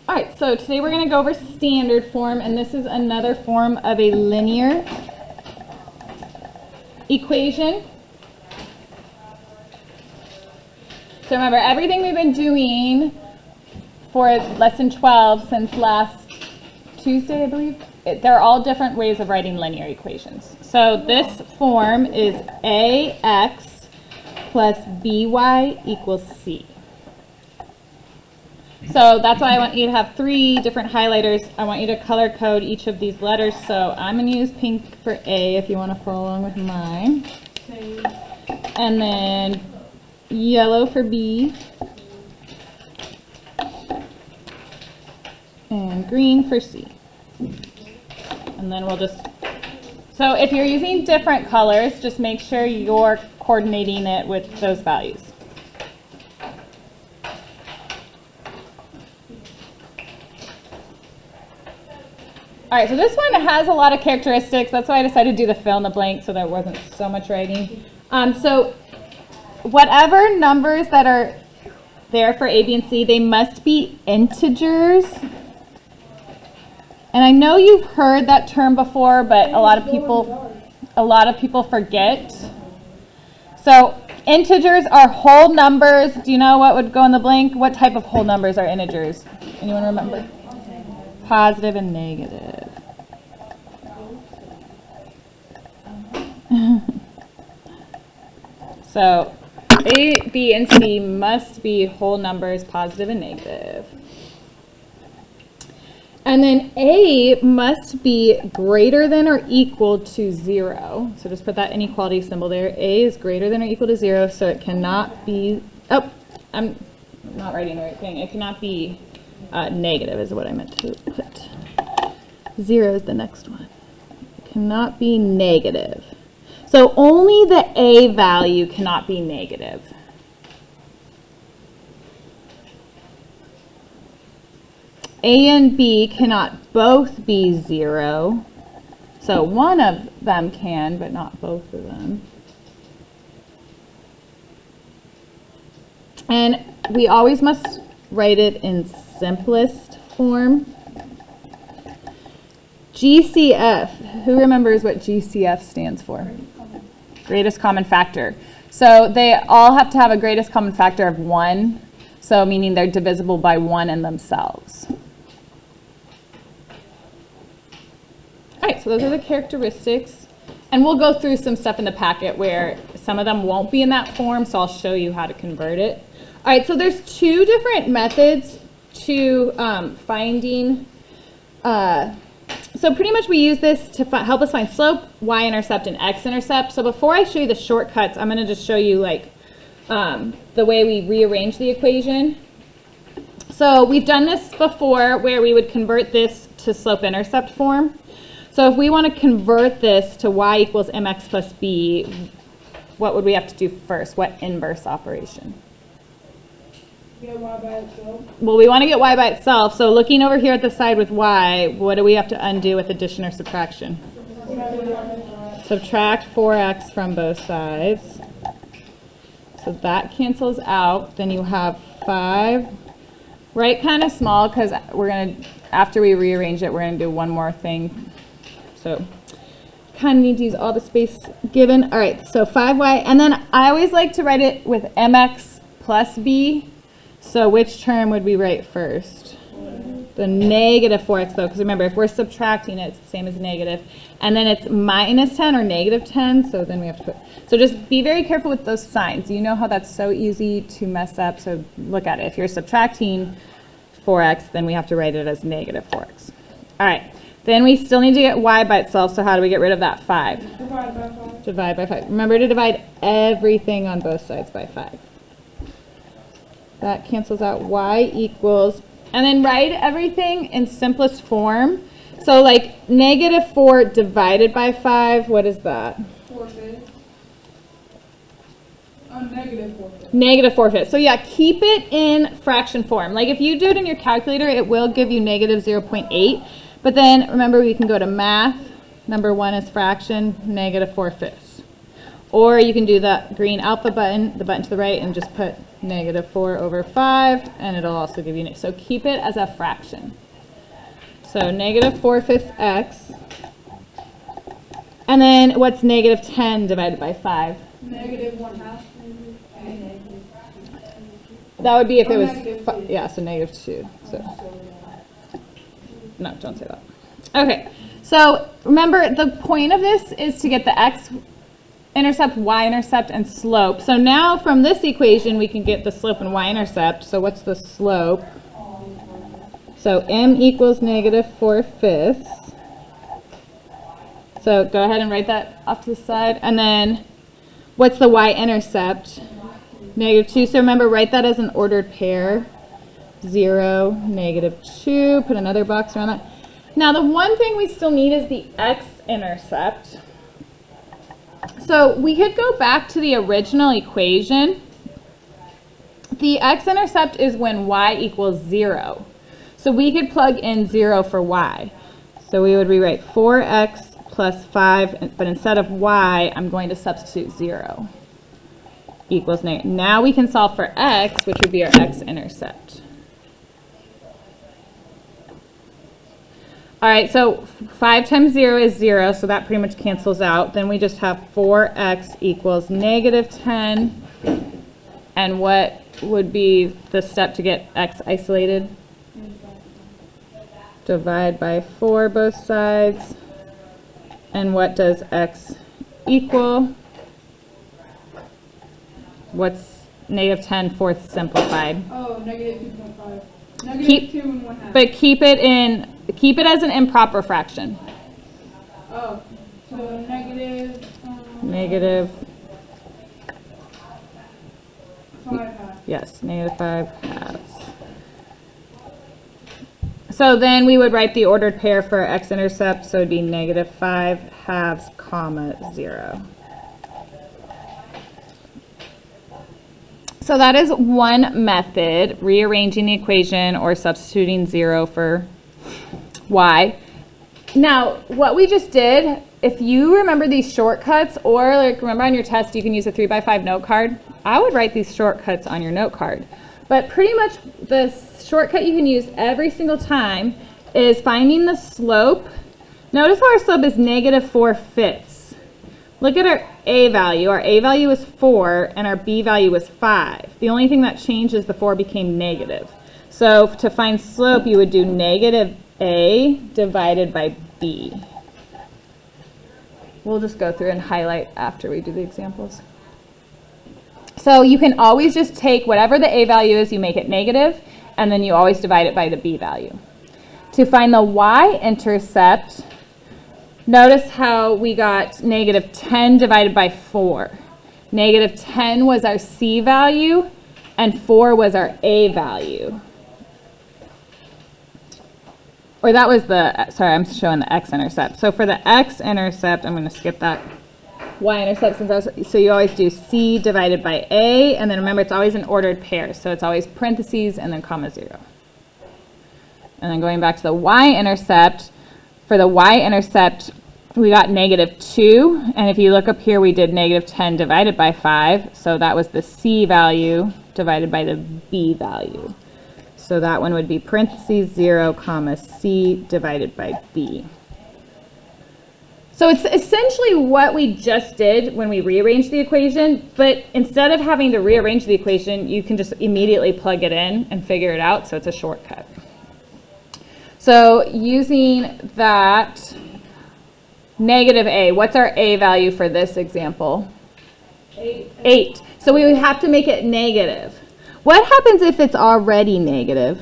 All right, so today we're going to go over standard form, and this is another form of a linear equation. So remember, everything we've been doing for lesson 12 since last Tuesday, I believe, they're all different ways of writing linear equations. So this form is ax plus by equals c. So that's why I want you to have 3 different highlighters. I want you to color code each of these letters. So I'm going to use pink for A if you want to follow along with mine. And then yellow for B. And green for C. And then we'll just, so if you're using different colors, just make sure you're coordinating it with those values. All right, so this one has a lot of characteristics. That's why I decided to do the fill in the blank so there wasn't so much writing. So whatever numbers that are there for A, B, and C, they must be integers. And I know you've heard that term before, but a lot of people forget. So integers are whole numbers. Do you know what would go in the blank? What type of whole numbers are integers? Anyone remember? Positive and negative. So A, B, and C must be whole numbers, positive and negative. And then A must be greater than or equal to 0. So just put that inequality symbol there. A is greater than or equal to 0, so it cannot be, oh, I'm not writing the right thing. It cannot be negative is what I meant to put. 0 is the next one. It cannot be negative. So only the A value cannot be negative. A and B cannot both be 0. So one of them can, but not both of them. And we always must write it in simplest form. GCF, who remembers what GCF stands for? Greatest common factor. So they all have to have a greatest common factor of 1, so meaning they're divisible by 1 in themselves. All right, so those are the characteristics. And we'll go through some stuff in the packet where some of them won't be in that form, so I'll show you how to convert it. All right, so there's 2 different methods to finding, so pretty much we use this to help us find slope, y-intercept, and x-intercept. So before I show you the shortcuts, I'm going to just show you like the way we rearrange the equation. So we've done this before where we would convert this to slope-intercept form. So if we want to convert this to y equals mx plus b, what would we have to do first? What inverse operation? Get y by itself. Well, we want to get y by itself. So looking over here at the side with y, what do we have to undo with addition or subtraction? Subtract 4x from both sides. So that cancels out. Then you have 5. Write kind of small because we're going to, after we rearrange it, we're going to do one more thing. So kind of need to use all the space given. All right, so 5y. And then I always like to write it with mx plus b. So which term would we write first? The negative 4x though, because remember, if we're subtracting it, it's the same as negative. And then it's minus 10 or negative 10, so then we have to put, so just be very careful with those signs. You know how that's so easy to mess up, so look at it. If you're subtracting 4x, then we have to write it as negative 4x. All right, then we still need to get y by itself, so how do we get rid of that 5? Divide by 5. Divide by 5. Remember to divide everything on both sides by 5. That cancels out y equals, and then write everything in simplest form. So like negative 4 divided by 5, what is that? 4/5. Negative 4/5. Negative 4/5. So yeah, keep it in fraction form. Like if you do it in your calculator, it will give you negative 0.8. But then remember, we can go to math. Number 1 is fraction, negative 4/5. Or you can do the green alpha button, the button to the right, and just put -4/5, and it'll also give you, so keep it as a fraction. So -4/5 x. And then what's -10 divided by 5? -1/2. That would be if it was, -2. yeah, so -2. So, no, don't say that. Okay, so remember the point of this is to get the x-intercept, y-intercept, and slope. So now from this equation we can get the slope and y-intercept. So what's the slope? So m equals -4/5. So go ahead and write that off to the side. And then what's the y-intercept? -2. So remember, write that as an ordered pair. 0, -2. Put another box around that. Now the one thing we still need is the x-intercept. So we could go back to the original equation. The x-intercept is when y equals 0. So we could plug in 0 for y. So we would rewrite 4x plus 5, but instead of y, I'm going to substitute 0 equals negative. Now we can solve for x, which would be our x-intercept. All right, so 5 times 0 is 0, so that pretty much cancels out. Then we just have 4x equals -10. And what would be the step to get x isolated? Divide by 4 both sides. And what does x equal? What's -10 fourths simplified? Oh, -2.5. Keep- -2 and 1/2. But keep it as an improper fraction. Oh, so negative. Negative, 5/2. yes, -5 halves. So then we would write the ordered pair for our x-intercept, so it would be -5 halves, comma 0. So that is one method, rearranging the equation or substituting 0 for y. Now, what we just did, if you remember these shortcuts, or like remember on your test you can use a 3x5 note card, I would write these shortcuts on your note card. But pretty much the shortcut you can use every single time is finding the slope. Notice how our slope is -4/5. Look at our a value. Our a value is 4 and our b value was 5. The only thing that changed is the 4 became negative. So to find slope you would do -a divided by b. We'll just go through and highlight after we do the examples. So you can always just take whatever the a value is, you make it negative, and then you always divide it by the b value. To find the y-intercept, notice how we got -10 divided by 4. -10 was our c value, and 4 was our a value. Or that was the, sorry, I'm showing the x-intercept. So for the x-intercept, I'm going to skip that y-intercept, so you always do c divided by a, and then remember it's always an ordered pair, so it's always parentheses and then comma 0. And then going back to the y-intercept, for the y-intercept we got -2, and if you look up here we did -10 divided by 5, so that was the c value divided by the b value. So that one would be parentheses 0 comma c divided by b. So it's essentially what we just did when we rearranged the equation, but instead of having to rearrange the equation, you can just immediately plug it in and figure it out, so it's a shortcut. So using that -a, what's our a value for this example? 8. So we would have to make it negative. What happens if it's already negative?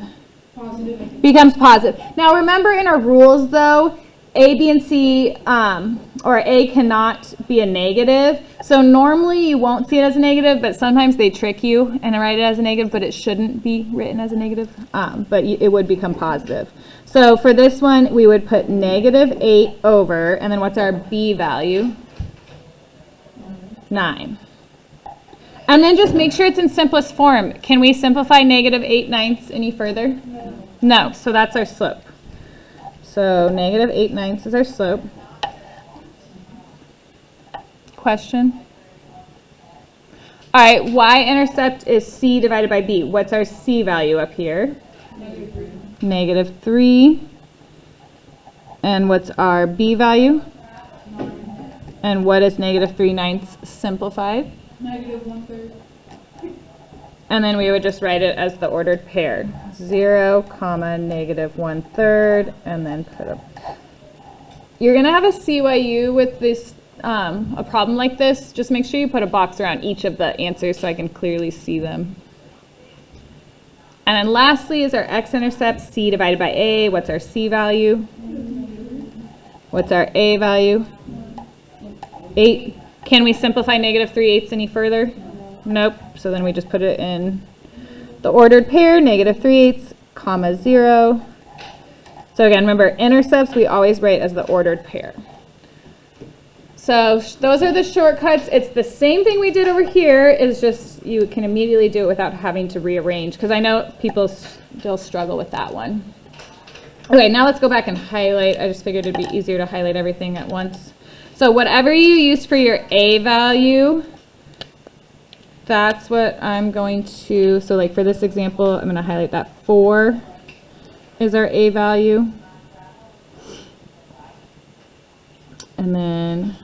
Positive. Becomes positive. Now remember in our rules though, A, B, and C, or A cannot be a negative. So normally you won't see it as a negative, but sometimes they trick you and write it as a negative, but it shouldn't be written as a negative, but it would become positive. So for this one, we would put -8 over, and then what's our B value? 9. And then just make sure it's in simplest form. Can we simplify -8/9 any further? No, so that's our slope. So -8/9 is our slope. Question? All right, y-intercept is c divided by b. What's our c value up here? Negative 3. -3. And what's our b value? 9. And what is -3/9 simplified? Negative 1/3. And then we would just write it as the ordered pair. 0, comma, -1/3, and then put a... You're going to have a CYU with this, a problem like this. Just make sure you put a box around each of the answers so I can clearly see them. And then lastly is our x-intercept, c divided by a. What's our c value? What's our a value? 8. Can we simplify -3/8 any further? Nope. So then we just put it in the ordered pair, -3/8, comma 0. So again, remember, intercepts we always write as the ordered pair. So those are the shortcuts. It's the same thing we did over here. It's just you can immediately do it without having to rearrange, because I know people still struggle with that one. Okay, now let's go back and highlight. I just figured it'd be easier to highlight everything at once. So whatever you use for your a value, that's what I'm going to, so like for this example, I'm going to highlight that 4 is our a value. And then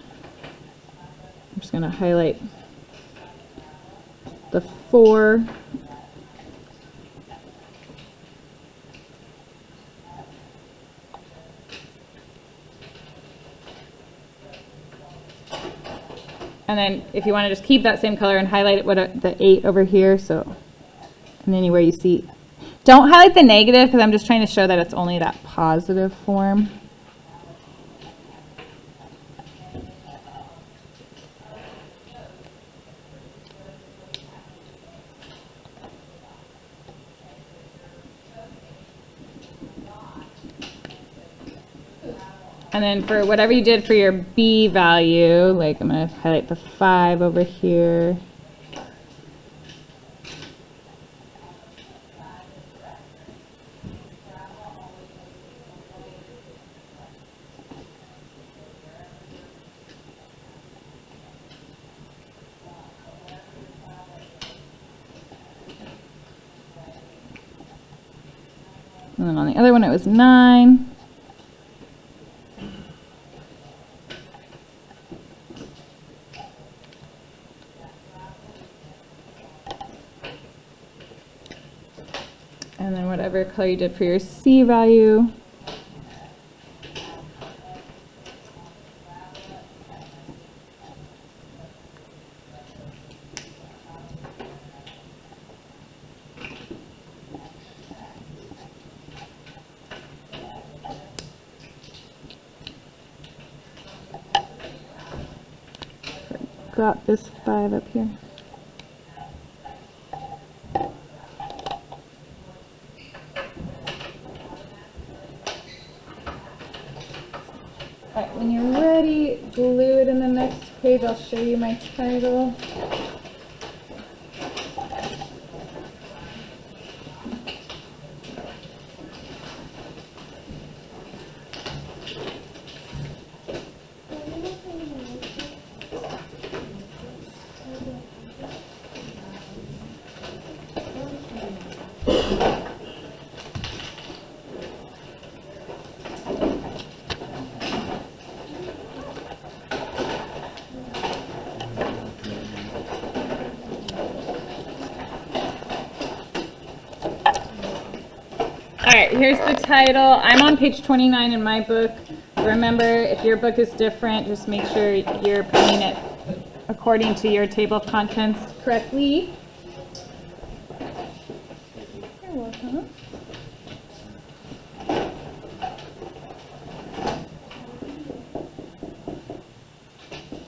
I'm just going to highlight the 4. And then if you want to just keep that same color and highlight the 8 over here, so, and anywhere you see. Don't highlight the negative because I'm just trying to show that it's only that positive form. And then for whatever you did for your b value, like I'm going to highlight the 5 over here. And then on the other one it was 9. And then whatever color you did for your c value. Got this 5 up here. Alright, when you're ready, glue it in the next page. I'll show you my title. Alright, here's the title. I'm on page 29 in my book. Remember, if your book is different, just make sure you're putting it according to your table of contents correctly. You're welcome.